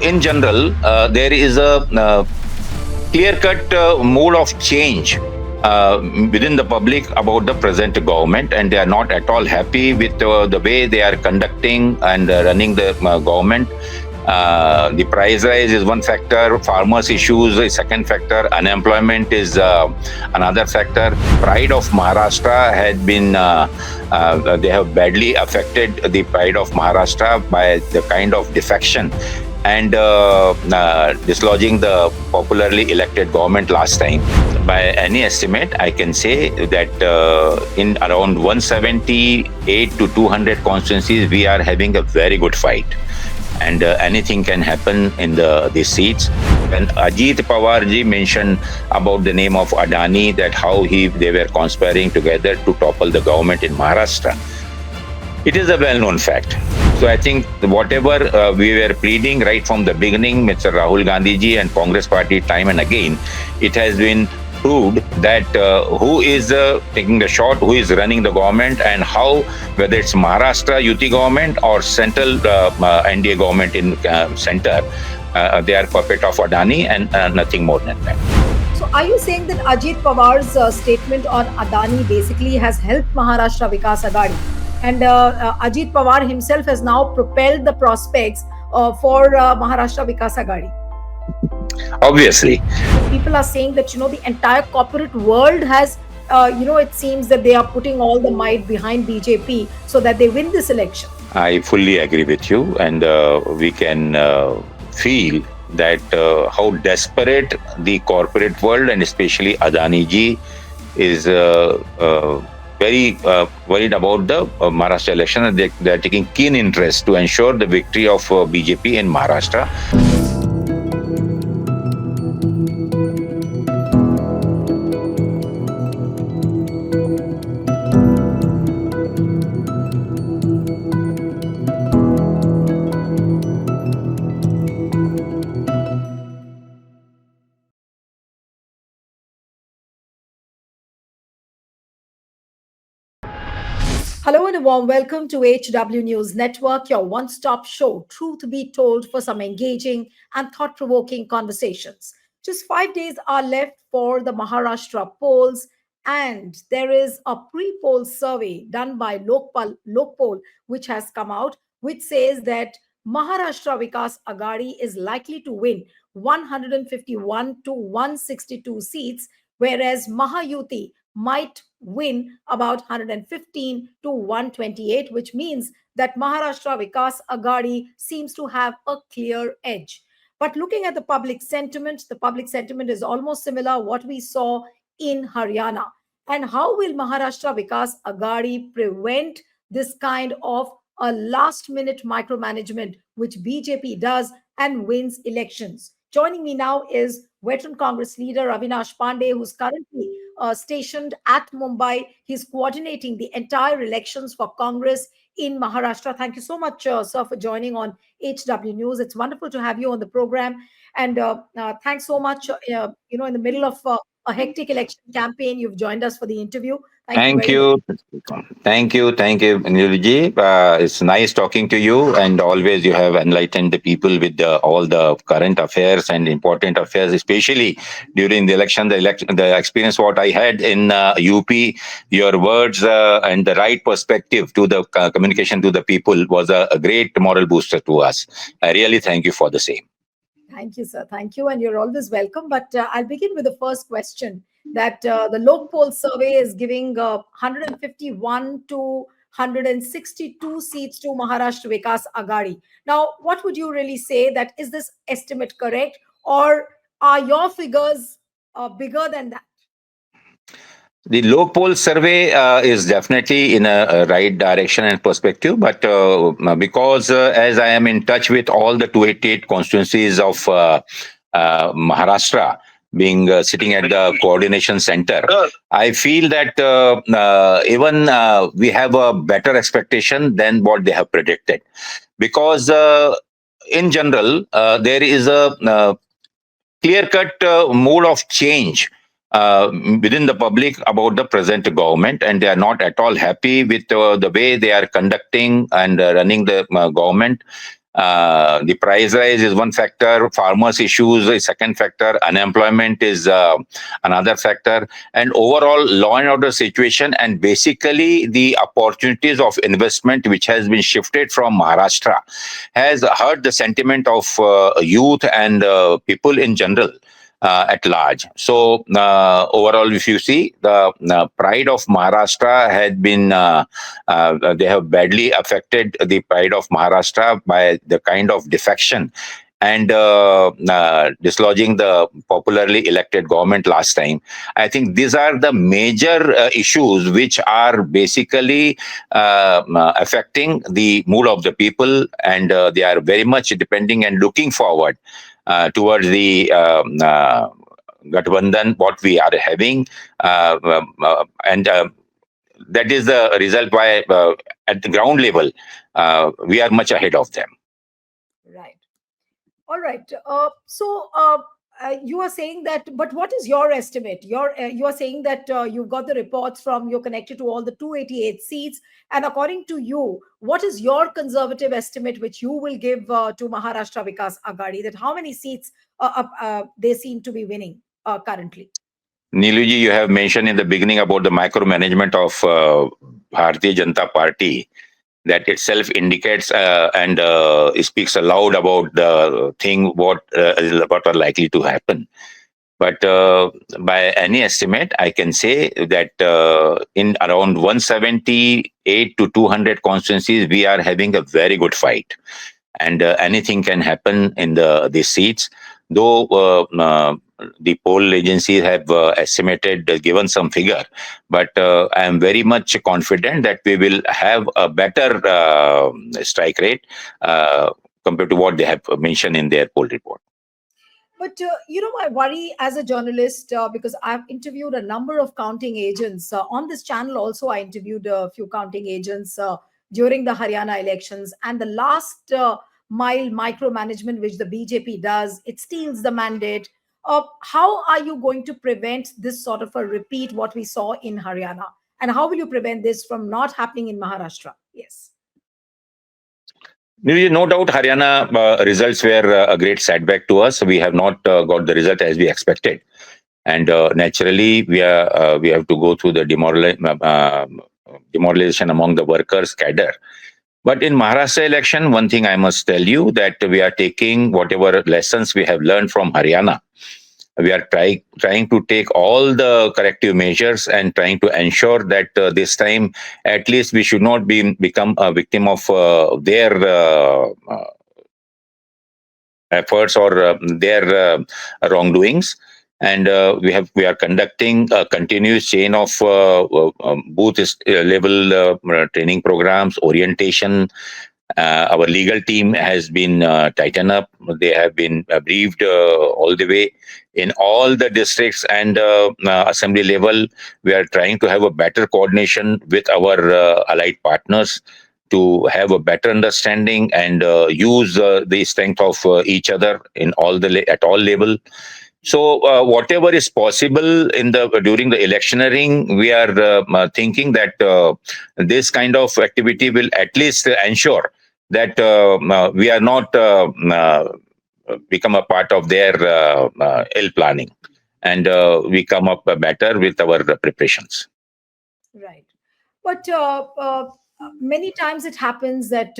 in general, there is a clear-cut mode of change within the public about the present government, and they are not at all happy with the way they are conducting and running the government. The price rise is one factor, farmers' issues is second factor, unemployment is another factor. Pride of Maharashtra had been, they have badly affected the pride of Maharashtra by the kind of defection and dislodging the popularly elected government last time. By any estimate, I can say that in around 178 to 200 constituencies, we are having a very good fight. And anything can happen in these seats. When Ajit Pawar ji mentioned about the name of Adani, that how they were conspiring together to topple the government in Maharashtra, it is a well-known fact. So I think whatever we were pleading right from the beginning, Mr. Rahul Gandhi ji and Congress Party, time and again, it has been proved that who is taking the shot, who is running the government, and how, whether it's Maharashtra Yuti government or central NDA government in center, they are puppet of Adani and nothing more than that. So are you saying that Ajit Pawar's statement on Adani basically has helped Maharashtra Vikas Aghadi? And Ajit Pawar himself has now propelled the prospects for Maharashtra Vikas Aghadi? Obviously. People are saying that, the entire corporate world has, it seems that they are putting all the might behind BJP so that they win this election. I fully agree with you, and we can feel that how desperate the corporate world and especially Adani ji is very worried about the Maharashtra election, and they are taking keen interest to ensure the victory of BJP in Maharashtra. Hello and a warm welcome to HW News Network, your one-stop show, truth be told, for some engaging and thought-provoking conversations. Just 5 days are left for the Maharashtra polls, and there is a pre-poll survey done by Lokpoll, which has come out, which says that Maharashtra Vikas Aghadi is likely to win 151 to 162 seats, whereas Mahayuti might win about 115 to 128, which means that Maharashtra Vikas Aghadi seems to have a clear edge. But looking at the public sentiment is almost similar what we saw in Haryana. And how will Maharashtra Vikas Aghadi prevent this kind of a last-minute micromanagement which BJP does and wins elections? Joining me now is veteran Congress leader Avinash Pande, who's currently stationed at Mumbai. He's coordinating the entire elections for Congress in Maharashtra. Thank you so much, sir, for joining on HW News. It's wonderful to have you on the program. And thanks so much. In the middle of a hectic election campaign, you've joined us for the interview. Thank you. Thank you, Neelu ji. It's nice talking to you, and always you have enlightened the people with all the current affairs and important affairs, especially during the election. The experience what I had in UP, your words and the right perspective to the communication to the people was a great moral booster to us. I really thank you for the same. Thank you, sir. Thank you, and you're always welcome. But I'll begin with the first question. That the Lokpoll survey is giving 151 to 162 seats to Maharashtra Vikas Aghadi. Now, what would you really say? That is this estimate correct, or are your figures bigger than that? The Lokpoll survey is definitely in a right direction and perspective, but because as I am in touch with all the 288 constituencies of Maharashtra, being sitting at the coordination center, I feel that even we have a better expectation than what they have predicted. Because in general, there is a clear-cut mode of change within the public about the present government, and they are not at all happy with the way they are conducting and running the government. The price rise is one factor, farmers' issues is second factor, unemployment is another factor, and overall law and order situation, and basically the opportunities of investment which has been shifted from Maharashtra has hurt the sentiment of youth and people in general. At large. So, overall, if you see, the pride of Maharashtra had been, they have badly affected the pride of Maharashtra by the kind of defection and dislodging the popularly elected government last time. I think these are the major issues which are basically affecting the mood of the people, and they are very much depending and looking forward towards the Gathbandhan, what we are having, and that is the result why at the ground level we are much ahead of them. Right. All right. You are saying that, but what is your estimate? You are saying that you've got the reports from, you're connected to all the 288 seats, and according to you, what is your conservative estimate which you will give to Maharashtra Vikas Aghadi, that how many seats they seem to be winning currently? Neeluji, you have mentioned in the beginning about the micromanagement of Bharatiya Janata Party. That itself indicates and speaks aloud about the thing what are likely to happen. But by any estimate, I can say that in around 178 to 200 constituencies, we are having a very good fight, and anything can happen in these seats. Though the poll agencies have estimated, given some figure, but I am very much confident that we will have a better strike rate compared to what they have mentioned in their poll report. But my worry as a journalist, because I've interviewed a number of counting agents on this channel. Also, I interviewed a few counting agents during the Haryana elections, and the last mile micromanagement which the BJP does, it steals the mandate. How are you going to prevent this sort of a repeat what we saw in Haryana, and how will you prevent this from not happening in Maharashtra? Yes. No doubt, Haryana results were a great setback to us. We have not got the result as we expected, and naturally, we have to go through the demoralization among the workers cadre. But in Maharashtra election, one thing I must tell you, that we are taking whatever lessons we have learned from Haryana. We are trying to take all the corrective measures and trying to ensure that this time, at least, we should not become a victim of their efforts or their wrongdoings. And we are conducting a continuous chain of booth level training programs, orientation. Our legal team has been tightened up. They have been briefed all the way in all the districts and assembly level. We are trying to have a better coordination with our allied partners to have a better understanding and use the strength of each other in at all level. So whatever is possible during the electioneering, we are thinking that this kind of activity will at least ensure that we are not become a part of their ill planning, and we come up better with our preparations. Right. But many times it happens that,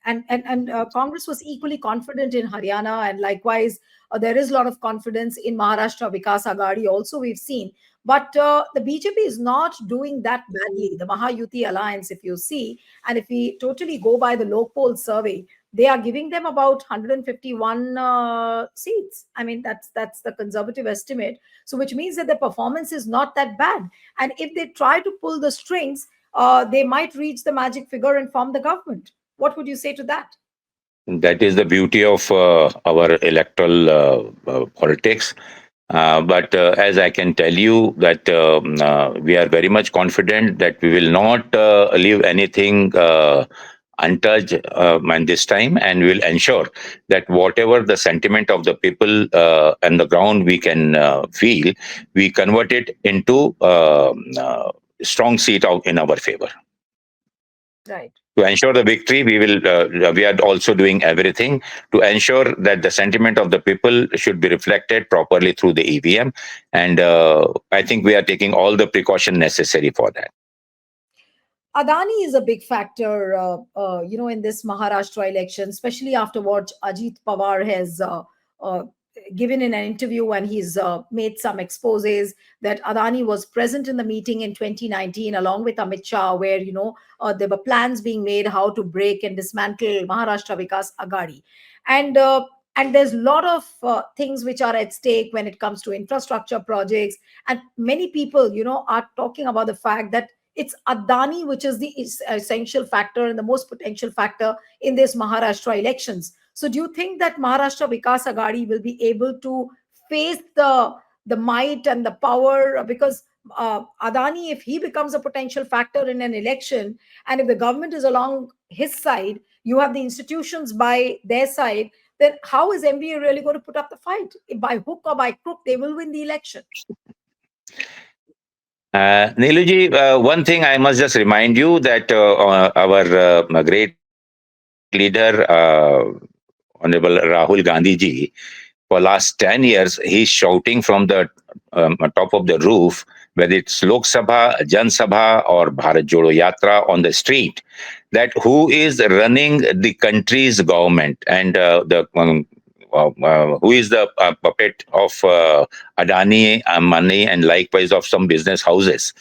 and Congress was equally confident in Haryana, and likewise, there is a lot of confidence in Maharashtra Vikas Aghadi also, we've seen. But the BJP is not doing that badly. The Maha Yuti alliance, if you see, and if we totally go by the local poll survey, they are giving them about 151 seats. I mean, that's the conservative estimate. So, which means that the performance is not that bad. And if they try to pull the strings, they might reach the magic figure and form the government. What would you say to that? That is the beauty of our electoral politics. But as I can tell you that we are very much confident that we will not leave anything untouched and this time, and we will ensure that whatever the sentiment of the people and the ground we can feel, we convert it into strong seat in our favor. Right. To ensure the victory, we are also doing everything to ensure that the sentiment of the people should be reflected properly through the EVM, and I think we are taking all the precaution necessary for that. Adani is a big factor, in this Maharashtra election, especially after what Ajit Pawar has given in an interview, and he's made some exposes that Adani was present in the meeting in 2019 along with Amit Shah, where there were plans being made how to break and dismantle Maharashtra Vikas Aghadi, and there's a lot of things which are at stake when it comes to infrastructure projects, and many people are talking about the fact that it's Adani which is the essential factor and the most potential factor in this Maharashtra elections. So, do you think that Maharashtra Vikas Aghadi will be able to face the might and the power? Because Adani, if he becomes a potential factor in an election, and if the government is along his side, you have the institutions by their side, then how is MVA really going to put up the fight? By hook or by crook, they will win the election. Neeluji, one thing I must just remind you that our great leader, Honorable Rahul Gandhi ji, for last 10 years, he's shouting from the top of the roof, whether it's Lok Sabha, Jan Sabha, or Bharat Jodo Yatra on the street, that who is running the country's government, and who is the puppet of Adani, Ambani, and likewise of some business houses.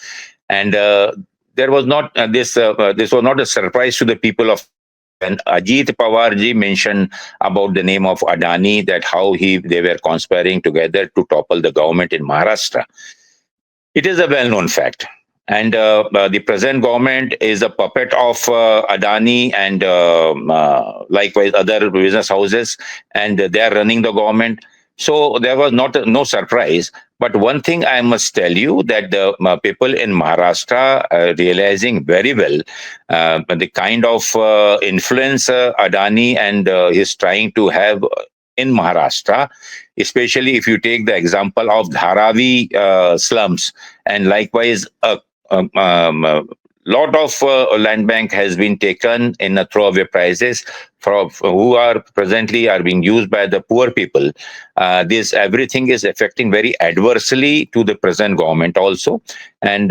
And there was not this was not a surprise to the people of Maharashtra when Ajit Pawar ji mentioned about the name of Adani, that how they were conspiring together to topple the government in Maharashtra. It is a well-known fact. And the present government is a puppet of Adani and likewise other business houses, and they are running the government. So there was no surprise. But one thing I must tell you, that the people in Maharashtra are realizing very well the kind of influence Adani and is trying to have in Maharashtra, especially if you take the example of Dharavi slums, and likewise a lot of land bank has been taken in a throwaway prices from who are presently are being used by the poor people. This everything is affecting very adversely to the present government also, and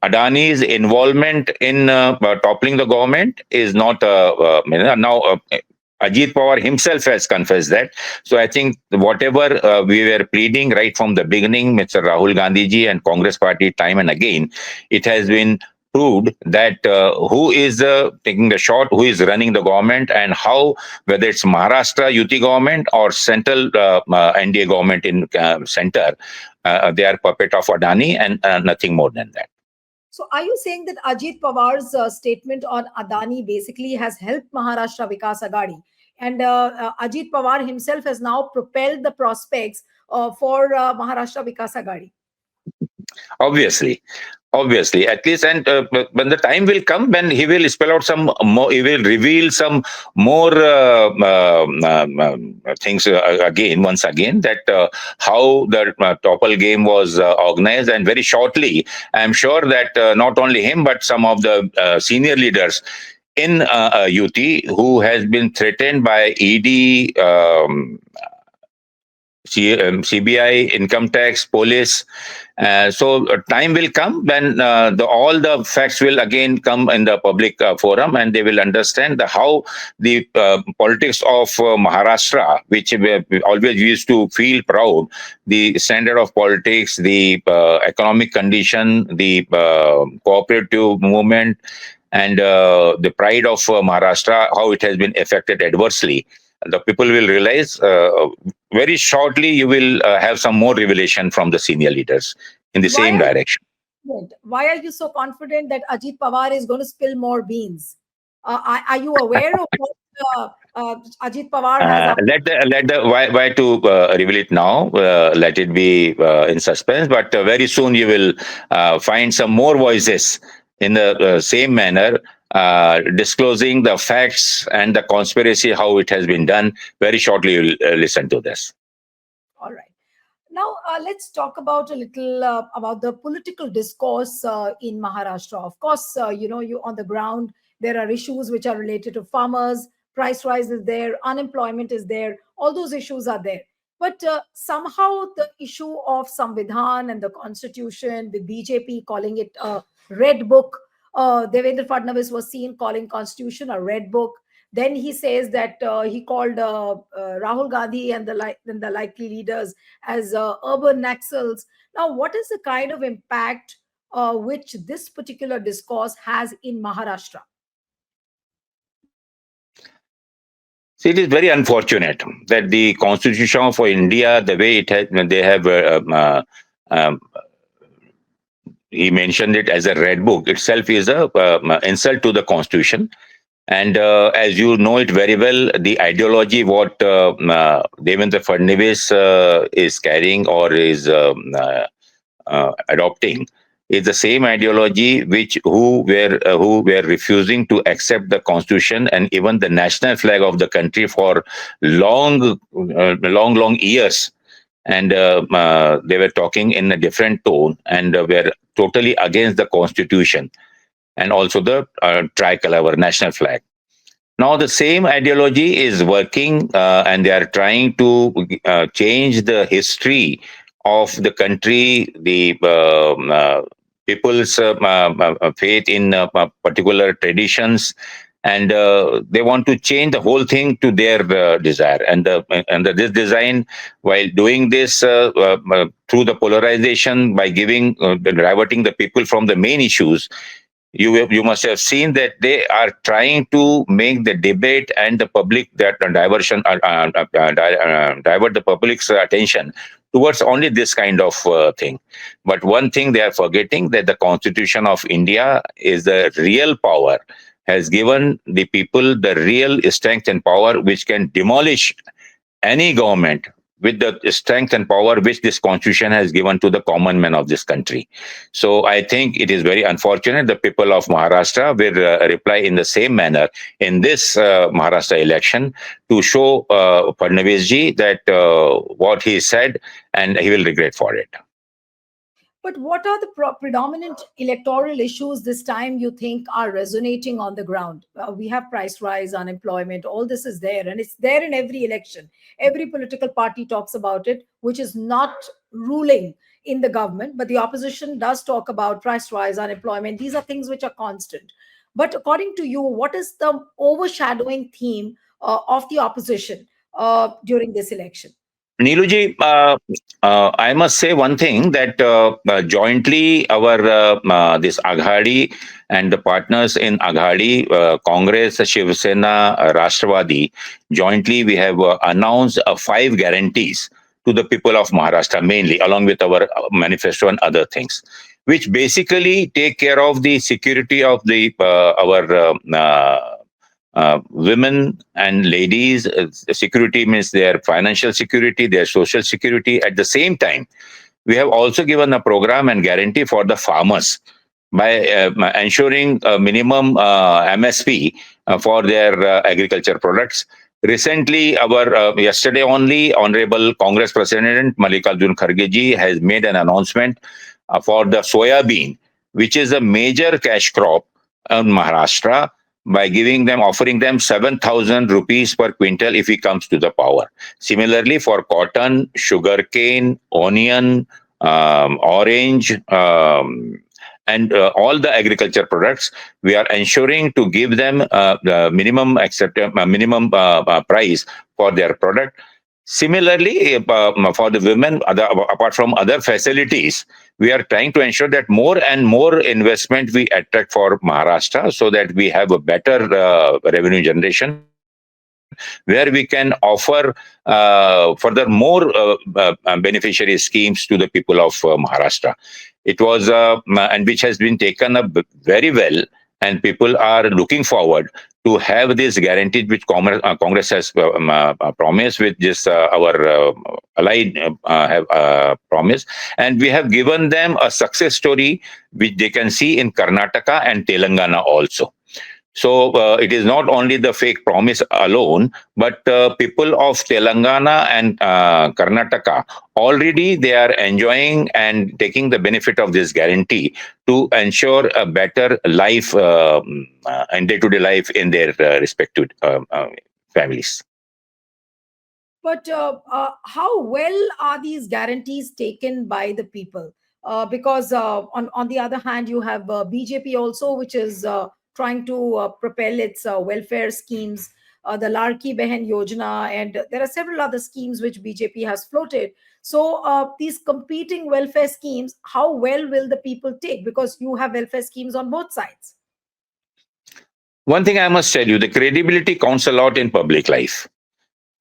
Adani's involvement in toppling the government is not now. Ajit Pawar himself has confessed that. So I think whatever we were pleading right from the beginning, Mr. Rahul Gandhi ji and Congress Party, time and again, it has been proved that who is taking the shot, who is running the government, and how, whether it's Maharashtra Yuti government or central NDA government in center, they are puppet of Adani and nothing more than that. So, are you saying that Ajit Pawar's statement on Adani basically has helped Maharashtra Vikas Aghadi? And Ajit Pawar himself has now propelled the prospects for Maharashtra Vikas Aghadi. Obviously, obviously, at least, and when the time will come when he will spell out some more, he will reveal some more things again, once again, that how the topple game was organized, and very shortly, I'm sure that not only him but some of the senior leaders in UT who has been threatened by ED, CBI, income tax, police. So time will come when all the facts will again come in the public forum, and they will understand how the politics of Maharashtra, which we always used to feel proud, the standard of politics, the economic condition, the cooperative movement, and the pride of Maharashtra, how it has been affected adversely. The people will realize very shortly. You will have some more revelation from the senior leaders in the Why same are direction. why are you so confident that Ajit Pawar is going to spill more beans? Are you aware of what Ajit Pawar has up? Let the why to reveal it now. Let it be in suspense. But very soon you will find some more voices in the same manner, disclosing the facts and the conspiracy, how it has been done. Very shortly, you'll listen to this. All right. Now, let's talk about a little about the political discourse in Maharashtra. Of course, you on the ground, there are issues which are related to farmers, price rise is there, unemployment is there, all those issues are there. But somehow the issue of Samvidhan and the constitution, with BJP calling it a red book, Devendra Fadnavis was seen calling constitution a red book. Then he says that he called Rahul Gandhi and the likely leaders as urban naxals. Now, what is the kind of impact which this particular discourse has in Maharashtra? See, it is very unfortunate that the Constitution for India, the way it has, they have, he mentioned it as a red book itself, is a insult to the Constitution. And as you know it very well, the ideology what Devendra Fadnavis is carrying or is adopting is the same ideology which who were refusing to accept the constitution and even the national flag of the country for long years. And they were talking in a different tone and were totally against the constitution and also the tricolor, our national flag. Now, the same ideology is working, and they are trying to change the history of the country, the people's faith in particular traditions, and they want to change the whole thing to their desire. And this design, while doing this through the polarization by giving diverting the people from the main issues, you must have seen that they are trying to make the debate and the public that divert the public's attention towards only this kind of thing. But one thing they are forgetting, that the Constitution of India is the real power, has given the people the real strength and power which can demolish any government with the strength and power which this constitution has given to the common man of this country. So I think it is very unfortunate the people of Maharashtra will reply in the same manner in this Maharashtra election to show Fadnavis ji that what he said, and he will regret for it. But what are the predominant electoral issues this time you think are resonating on the ground? We have price rise, unemployment, all this is there, and it's there in every election. Every political party talks about it, which is not ruling in the government, but the opposition does talk about price rise, unemployment. These are things which are constant. But according to you, what is the overshadowing theme of the opposition during this election? Neeluji, I must say one thing that jointly our this Aghadi and the partners in Aghadi, Congress, Shiv Sena, Rashtravadi, jointly we have announced 5 guarantees to the people of Maharashtra, mainly along with our manifesto and other things, which basically take care of the security of the our women and ladies. Security means their financial security, their social security. At the same time, we have also given a program and guarantee for the farmers by ensuring a minimum MSP for their agriculture products. Recently, our yesterday only, Honorable Congress President Mallikarjun Kharge ji has made an announcement for the soya bean, which is a major cash crop in Maharashtra, by giving them, offering them 7,000 rupees per quintal if he comes to the power. Similarly, for cotton, sugarcane, onion, orange, and all the agriculture products, we are ensuring to give them the minimum minimum price for their product. Similarly, for the women, apart from other facilities, we are trying to ensure that more and more investment we attract for Maharashtra, so that we have a better revenue generation, where we can offer further more beneficiary schemes to the people of Maharashtra. It was, and which has been taken up very well, and people are looking forward to have this guaranteed, which Congress has promised, with this our allied have promised, and we have given them a success story which they can see in Karnataka and Telangana also. So it is not only the fake promise alone, but people of Telangana and Karnataka already they are enjoying and taking the benefit of this guarantee to ensure a better life and day-to-day life in their respective families. But how well are these guarantees taken by the people? Because on the other hand, you have BJP also, which is trying to propel its welfare schemes, the Larki Behen Yojana, and there are several other schemes which BJP has floated. So these competing welfare schemes, how well will the people take? Because you have welfare schemes on both sides. One thing I must tell you, the credibility counts a lot in public life.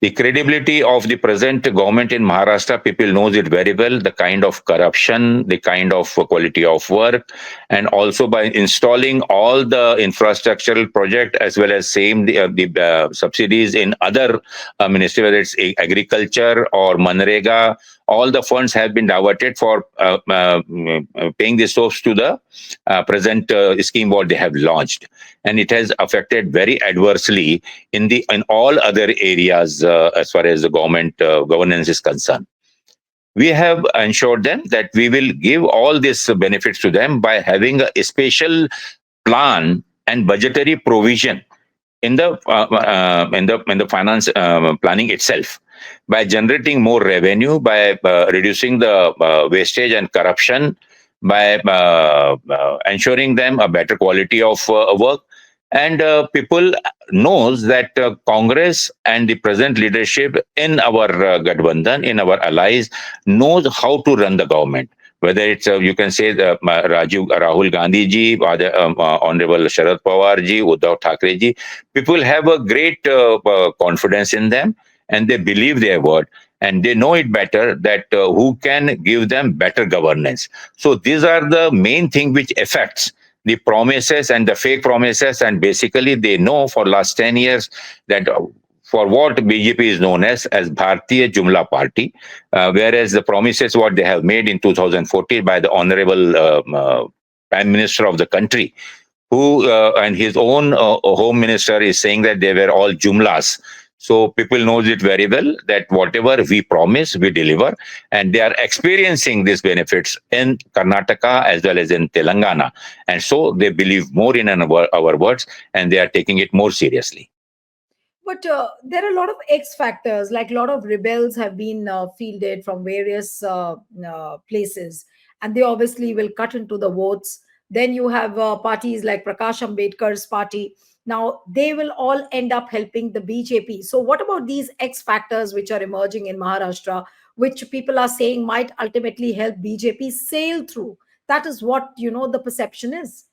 The credibility of the present government in Maharashtra, people knows it very well, the kind of corruption, the kind of quality of work, and also by installing all the infrastructural project as well as same the subsidies in other ministry, whether it's agriculture or Manrega, all the funds have been diverted for paying the source to the present scheme what they have launched, and it has affected very adversely in all other areas as far as the government governance is concerned. We have ensured them that we will give all these benefits to them by having a special plan and budgetary provision in the finance planning itself, by generating more revenue, by reducing the wastage and corruption, by ensuring them a better quality of work. And people knows that Congress and the present leadership in our Gadbandhan, in our allies, knows how to run the government. Whether it's you can say the Rahul Gandhi ji, or the Honorable Sharad Pawar ji, Uddhav Thackeray ji, people have a great confidence in them, and they believe their word, and they know it better that who can give them better governance. So these are the main thing which affects the promises and the fake promises, and basically they know for last 10 years that for what BJP is known as Bharatiya Jumla Party, whereas the promises what they have made in 2014 by the Honorable Prime Minister of the country, who and his own home minister is saying that they were all jumlas. So people knows it very well that whatever we promise, we deliver, and they are experiencing these benefits in Karnataka as well as in Telangana, and so they believe more in our words, and they are taking it more seriously. But there are a lot of X factors, like a lot of rebels have been fielded from various places, and they obviously will cut into the votes. Then you have parties like Prakash Ambedkar's party. Now, they will all end up helping the BJP. So, what about these X factors which are emerging in Maharashtra, which people are saying might ultimately help BJP sail through? That is what, the perception is.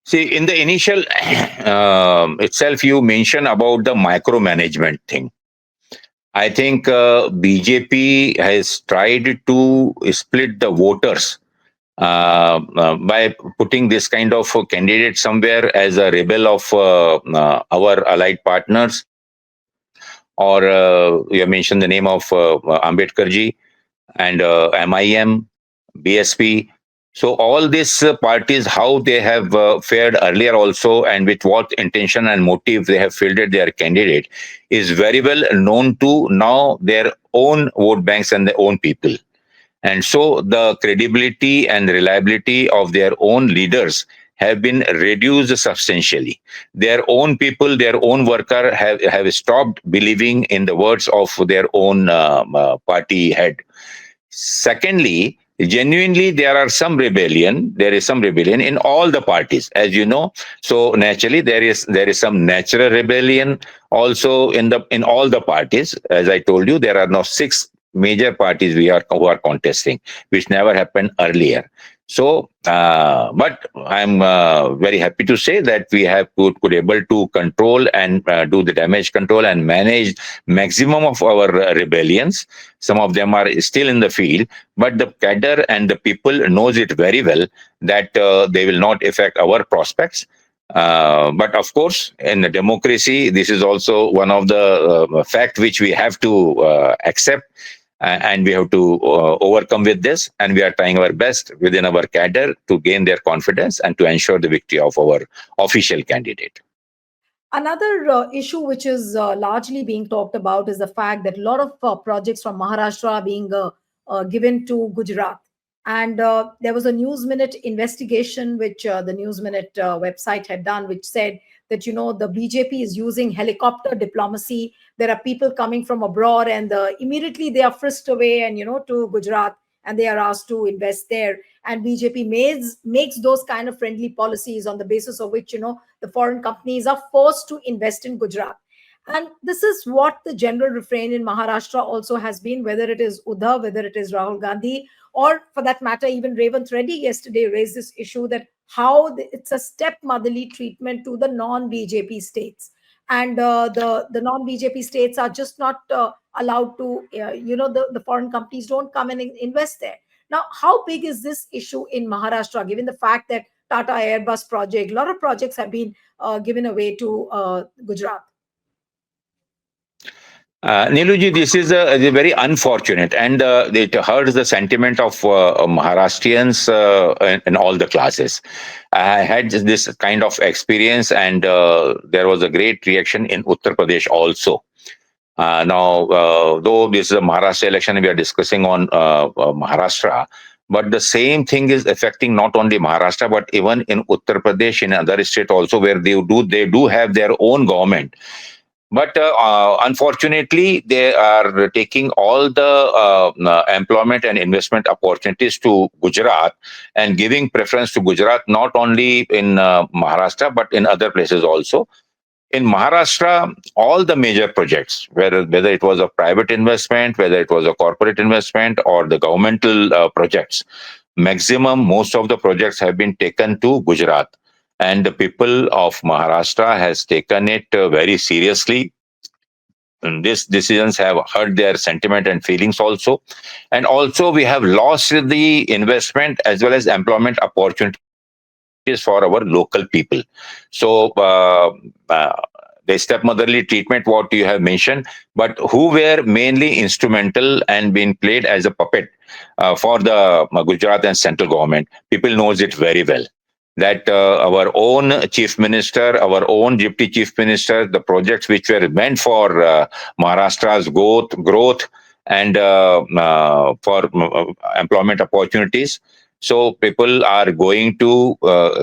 See, in the initial itself, you mentioned about the micromanagement thing. I think BJP has tried to split the voters by putting this kind of candidate somewhere as a rebel of our allied partners, or you mentioned the name of Ambedkar ji and MIM, BSP. So all these parties, how they have fared earlier also, and with what intention and motive they have fielded their candidate, is very well known to now their own vote banks and their own people. And so the credibility and reliability of their own leaders have been reduced substantially. Their own people, their own worker have stopped believing in the words of their own party head. Secondly, genuinely there are some rebellion. There is some rebellion in all the parties, as you know. So naturally, there is some natural rebellion also in all the parties. As I told you, there are now six major parties who are contesting, which never happened earlier. So, but I'm very happy to say that we have could able to control and do the damage control and manage maximum of our rebellions. Some of them are still in the field, but the cadre and the people knows it very well that they will not affect our prospects. But of course, in the democracy, this is also one of the fact which we have to accept. and we have to overcome with this, and we are trying our best within our cadre to gain their confidence and to ensure the victory of our official candidate. Another issue which is largely being talked about is the fact that a lot of projects from Maharashtra are being given to Gujarat. And there was a News Minute investigation which the News Minute website had done, which said that, the BJP is using helicopter diplomacy. There are people coming from abroad, and immediately they are frisked away and, to Gujarat, and they are asked to invest there. And BJP makes those kind of friendly policies on the basis of which, the foreign companies are forced to invest in Gujarat. And this is what the general refrain in Maharashtra also has been, whether it is Uddhav, whether it is Rahul Gandhi, or for that matter, even Revant Reddy yesterday raised this issue that it's a stepmotherly treatment to the non-BJP states. And the non-BJP states are just not allowed to, the foreign companies don't come and invest there. Now, how big is this issue in Maharashtra, given the fact that Tata Airbus project, a lot of projects have been given away to Gujarat? Neeluji, this is a very unfortunate, and it hurts the sentiment of Maharashtrians in all the classes. I had this kind of experience, and there was a great reaction in Uttar Pradesh also. Now, though this is a Maharashtra election, we are discussing on Maharashtra, but the same thing is affecting not only Maharashtra, but even in Uttar Pradesh, in other states also, where they do have their own government. But unfortunately, they are taking all the employment and investment opportunities to Gujarat and giving preference to Gujarat, not only in Maharashtra, but in other places also. In Maharashtra, all the major projects, whether it was a private investment, whether it was a corporate investment, or the governmental projects, most of the projects have been taken to Gujarat. And the people of Maharashtra has taken it very seriously. And these decisions have hurt their sentiment and feelings also. And also, we have lost the investment as well as employment opportunities for our local people. So, the stepmotherly treatment, what you have mentioned, but who were mainly instrumental and being played as a puppet for the Gujarat and central government, people knows it very well. That our own chief minister, our own deputy chief minister, the projects which were meant for Maharashtra's growth and for employment opportunities. So people are going to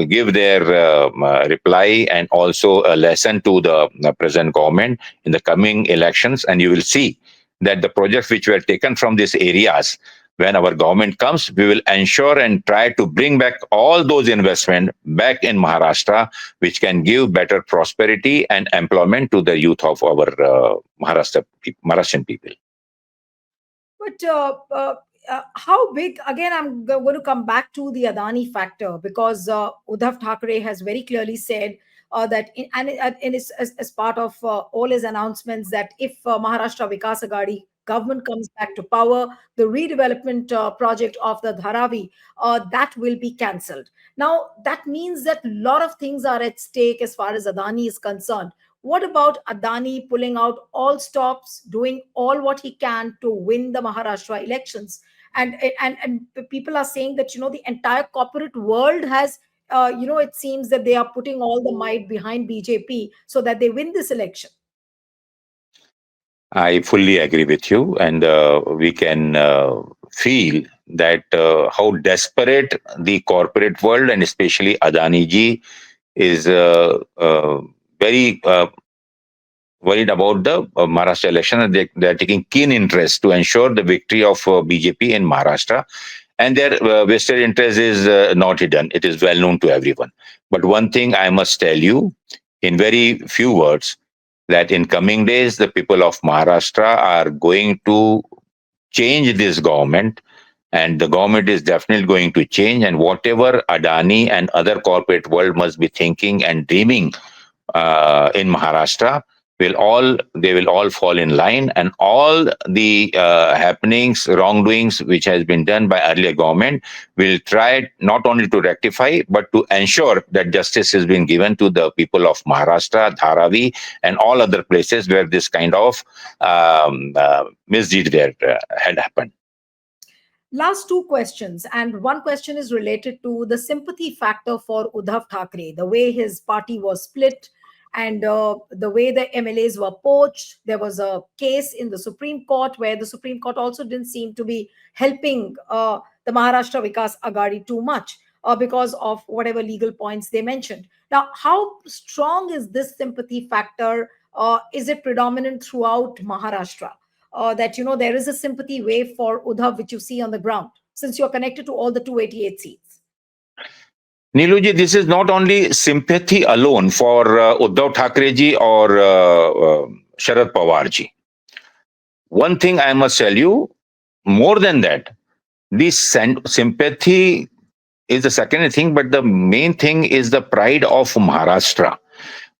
give their reply and also a lesson to the present government in the coming elections, and you will see that the projects which were taken from these areas, when our government comes, we will ensure and try to bring back all those investment back in Maharashtra, which can give better prosperity and employment to the youth of our Maharashtrian people. But how big? Again, I'm going to come back to the Adani factor, because Uddhav Thackeray has very clearly said that, as part of all his announcements, that if Maharashtra Vikas Aghadi government comes back to power, the redevelopment project of the Dharavi, that will be cancelled. Now, that means that a lot of things are at stake as far as Adani is concerned. What about Adani pulling out all stops, doing all what he can to win the Maharashtra elections? And people are saying that, the entire corporate world has, it seems that they are putting all the might behind BJP so that they win this election. I fully agree with you, and we can feel that how desperate the corporate world and especially Adani ji is very worried about the Maharashtra election, and they are taking keen interest to ensure the victory of BJP in Maharashtra. And their vested interest is not hidden; it is well known to everyone. But one thing I must tell you, in very few words, that in coming days, the people of Maharashtra are going to change this government, and the government is definitely going to change. And whatever Adani and other corporate world must be thinking and dreaming in Maharashtra, they will all fall in line, and all the happenings, wrongdoings which has been done by earlier government will try not only to rectify but to ensure that justice is being given to the people of Maharashtra, Dharavi, and all other places where this kind of misdeed had happened. Last two questions, and one question is related to the sympathy factor for Uddhav Thackeray, the way his party was split and the way the MLAs were poached. There was a case in the Supreme Court where the Supreme Court also didn't seem to be helping the Maharashtra Vikas Aghadi too much because of whatever legal points they mentioned. Now, how strong is this sympathy factor? Is it predominant throughout Maharashtra? That there is a sympathy wave for Uddhav, which you see on the ground, since you're connected to all the 288 seats. Neeluji, this is not only sympathy alone for Uddhav Thackeray or Sharad Pawar. One thing I must tell you, more than that, this sympathy is the second thing, but the main thing is the pride of Maharashtra.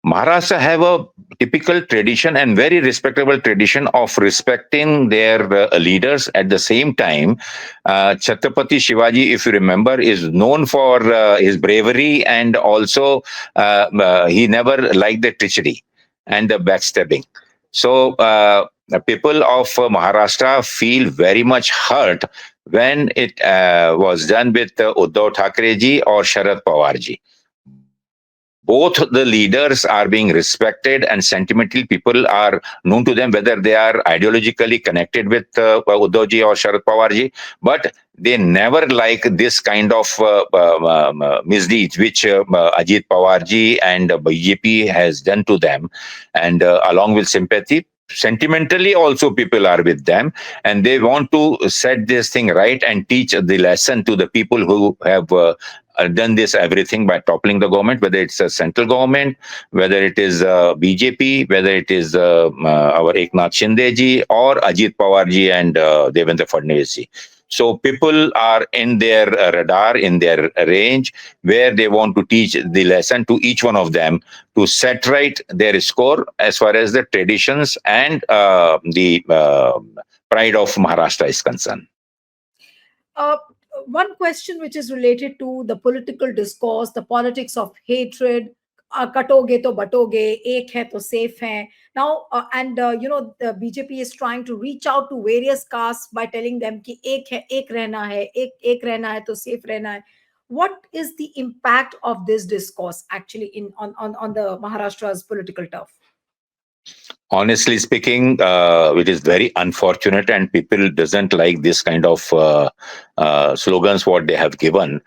Maharashtra have a typical tradition and very respectable tradition of respecting their leaders. At the same time, Chhatrapati Shivaji, if you remember, is known for his bravery, and also he never liked the treachery and the backstabbing. So the people of Maharashtra feel very much hurt when it was done with Uddhav Thackeray or Sharad Pawar. Both the leaders are being respected, and sentimentally people are known to them, whether they are ideologically connected with Uddhavji or Sharad Pawarji, but they never like this kind of misdeeds which Ajit Pawarji and BJP has done to them. And along with sympathy, sentimentally also people are with them, and they want to set this thing right and teach the lesson to the people who have done this everything by toppling the government, whether it's a central government, whether it is BJP, whether it is our Eknath Shinde ji or Ajit Pawar ji and Devendra Fadnavis ji. So people are in their radar, in their range, where they want to teach the lesson to each one of them to set right their score as far as the traditions and the pride of Maharashtra is concerned. One question which is related to the political discourse, the politics of hatred. Katoge to batoge, ek hai to safe hai. Now, the BJP is trying to reach out to various castes by telling them ki ek rehna hai, ek rehna hai to safe rehna hai. What is the impact of this discourse actually on the Maharashtra's political turf? Honestly speaking, it is very unfortunate, and people doesn't like this kind of slogans what they have given,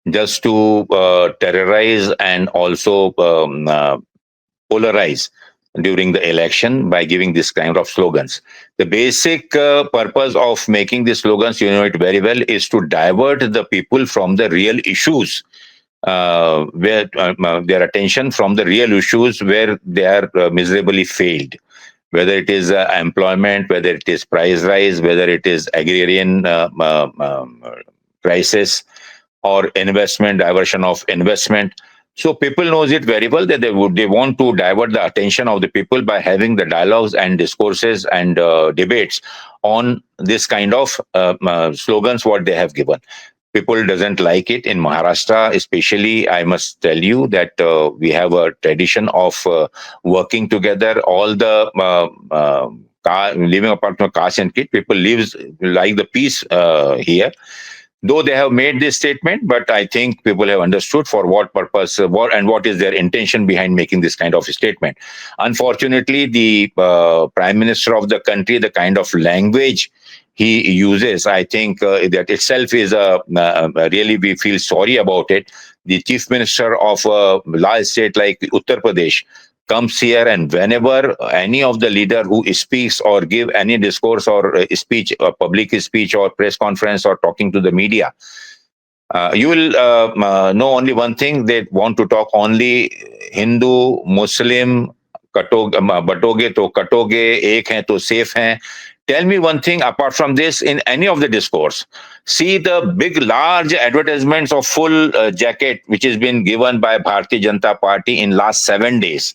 just to terrorize and also polarize during the election by giving this kind of slogans. The basic purpose of making these slogans, you know it very well, is to divert the people from the real issues, where their attention from the real issues where they are miserably failed, whether it is employment, whether it is price rise, whether it is agrarian crisis, or investment, diversion of investment. So people knows it very well that they want to divert the attention of the people by having the dialogues and discourses and debates on this kind of slogans what they have given. People doesn't like it in Maharashtra, especially. I must tell you that we have a tradition of working together. All the living apart from caste and kid, people lives like the peace here. Though they have made this statement, but I think people have understood for what purpose, what is their intention behind making this kind of statement. Unfortunately, the Prime Minister of the country, the kind of language he uses, I think that itself is really, we feel sorry about it. The Chief Minister of a large state like Uttar Pradesh comes here, and whenever any of the leader who speaks or give any discourse or speech, or public speech or press conference or talking to the media, you will know only one thing. They want to talk only Hindu, Muslim, batoge to katoge, ek hai to safe hai. Tell me one thing apart from this in any of the discourse. See the big, large advertisements of full jacket which has been given by Bharatiya Janata Party in last 7 days.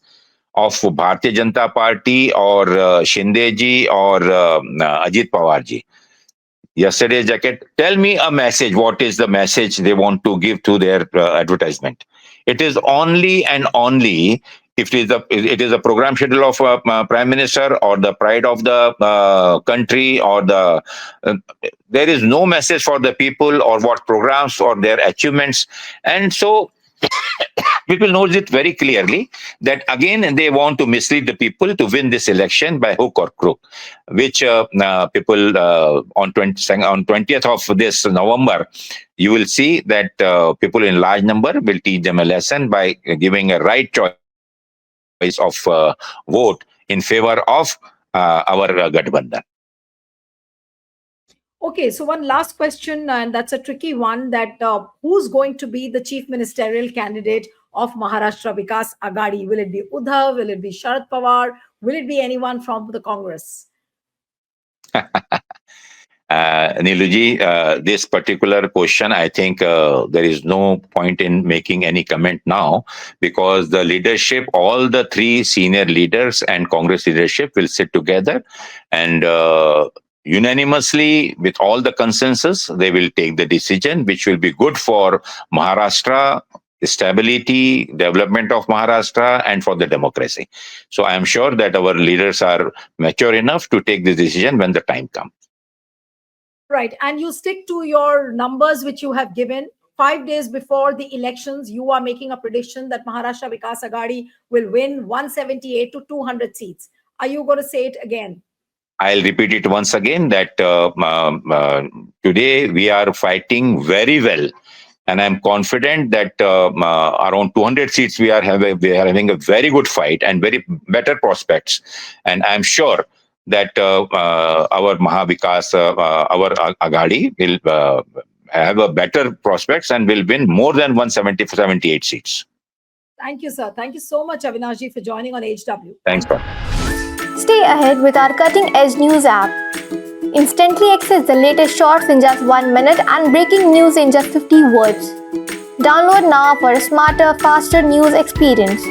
of Bharatiya Janata Party or Shinde ji or Ajit Pawar ji. Yesterday's jacket. Tell me a message. What is the message they want to give to their advertisement? It is only and only if it is a program schedule of prime minister or the pride of the country or the there is no message for the people or what programs or their achievements, and so people knows it very clearly that again they want to mislead the people to win this election by hook or crook, which people on 20th of this November, you will see that people in large number will teach them a lesson by giving a right choice of vote in favor of our Gadbandhan. Okay, so one last question, and that's a tricky one, that who's going to be the chief ministerial candidate of Maharashtra Vikas Aghadi? Will it be Uddhav? Will it be Sharad Pawar? Will it be anyone from the Congress? Neeluji, this particular question, I think there is no point in making any comment now, because the leadership, all the three senior leaders and Congress leadership will sit together and unanimously, with all the consensus, they will take the decision which will be good for Maharashtra, stability, development of Maharashtra, and for the democracy. So I am sure that our leaders are mature enough to take this decision when the time comes. Right. And you stick to your numbers which you have given. 5 days before the elections, you are making a prediction that Maharashtra Vikas Aghadi will win 178 to 200 seats. Are you going to say it again? I'll repeat it once again that today we are fighting very well, and I'm confident that around 200 seats we are having a very good fight and very better prospects, and I'm sure that our Maha Vikas, our Aghadi will have a better prospects and will win more than 178 seats. Thank you, sir. Thank you so much, Avinash, for joining on HW. Thanks, sir. Stay ahead with our cutting edge news app. Instantly access the latest shorts in just 1 minute and breaking news in just 50 words. Download now for a smarter, faster news experience.